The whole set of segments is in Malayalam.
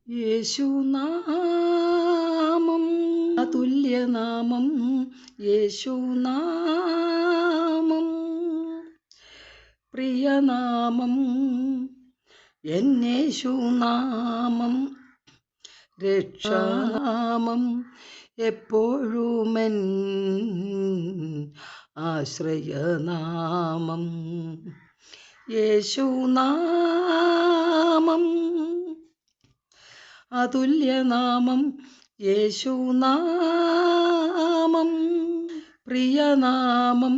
യേശുനാമം അതുല്യനാമം, യേശുനാമം പ്രിയനാമം, എന്നേശുനാമം രക്ഷാനാമം, എപ്പോഴുമെൻ ആശ്രയനാമം. യേശുനാമം അതുല്യനാമം, യേശുനാമം പ്രിയനാമം,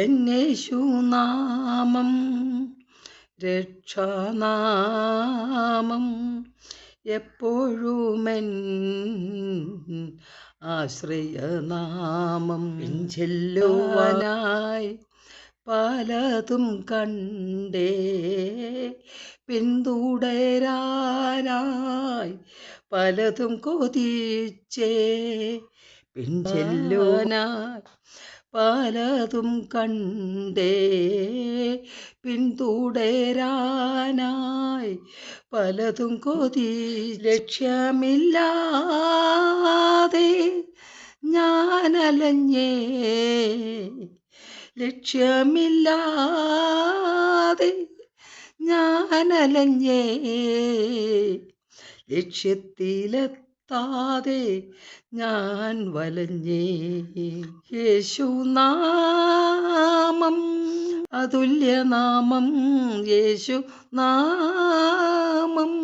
എന്നേശുനാമം രക്ഷാനാമം, എപ്പോഴുമെൻ ആശ്രയനാമം. ചെല്ലുവാനായി പലതും കണ്ടേ, പിന്തുടരാനായി പലതും കൊതിച്ചേ, പിൻചെല്ലുവാനായി പലതും കണ്ടേ, പിന്തുടരാനായി പലതും കൊതി. ലക്ഷ്യമില്ലാതെ ഞാനലഞ്ഞേ, ലക്ഷ്യമില്ലാതെ ഞാനലഞ്ഞേ, ലക്ഷ്യത്തിലെത്താതെ ഞാൻ വലഞ്ഞേ. യേശുനാമം അതുല്യനാമം, യേശുനാമം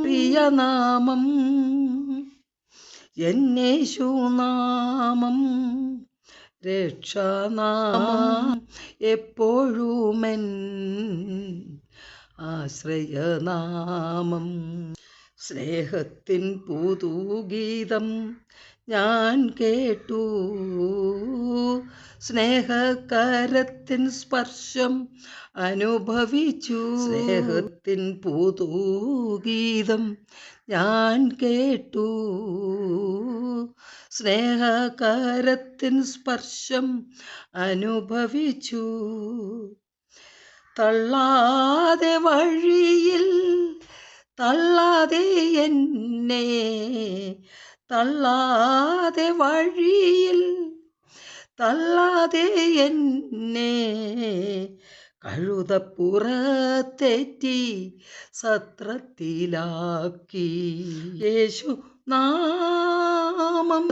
പ്രിയനാമം, എന്നേശുനാമം രക്ഷാനാമം, എപ്പോഴുമെൻ ആശ്രയനാമം. സ്നേഹത്തിൻ പുതുഗീതം ഞാൻ കേട്ടു, സ്നേഹകരത്തിൻ സ്പർശം അനുഭവിച്ചു. സ്നേഹത്തിൻ പുതുഗീതം ഞാൻ കേട്ടു, സ്നേഹകരത്തിൻ സ്പർശം അനുഭവിച്ചു. തള്ളാതെ വഴിയിൽ തള്ളാതെ എന്നെ, തള്ളാതെ വഴിയിൽ തള്ളാതെ എന്നെ, കഴുതപ്പുറത്തേറ്റി സത്രത്തിലാക്കി. യേശുനാമം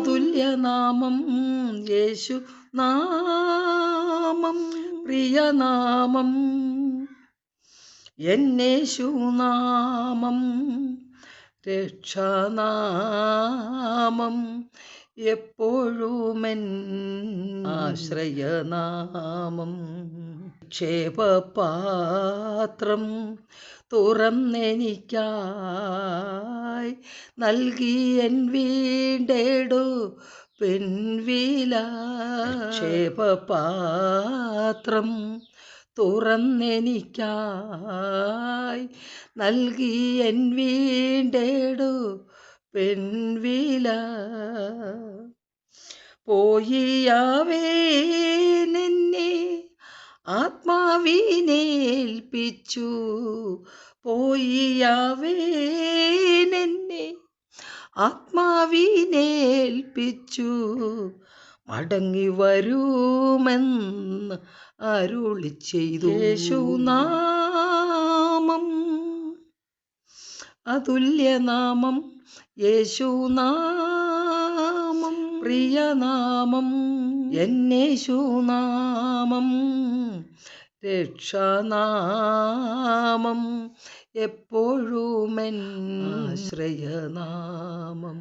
തുല്യനാമം, യേശുനാമം പ്രിയനാമം, എന്നേശുനാമം രക്ഷാനാമം, എപ്പോഴുമെൻ ആശ്രയനാമം. നിക്ഷേപപാത്രം തുറന്നെനിക്കായി നൽകിയൻ വീണ്ടെടു പിൻവില. നിക്ഷേപപാത്രം തുറന്നെനിക്കായി നൽകിയൻ വീണ്ടെടു പിൻവില. പോയിയാവേനെന്നെ ആത്മാവിനേൽപ്പിച്ചു, പോയിയാവേനെന്നെ ആത്മാവിനേൽപ്പിച്ചു, മടങ്ങി വരുമെന്ന് അരുളി ചെയ്തു. യേശുനാമം അതുല്യനാമം, യേശുനാമം പ്രിയനാമം, എന്നേശുനാമം രക്ഷാനാമം, എപ്പോഴുമെൻ ആശ്രയനാമം.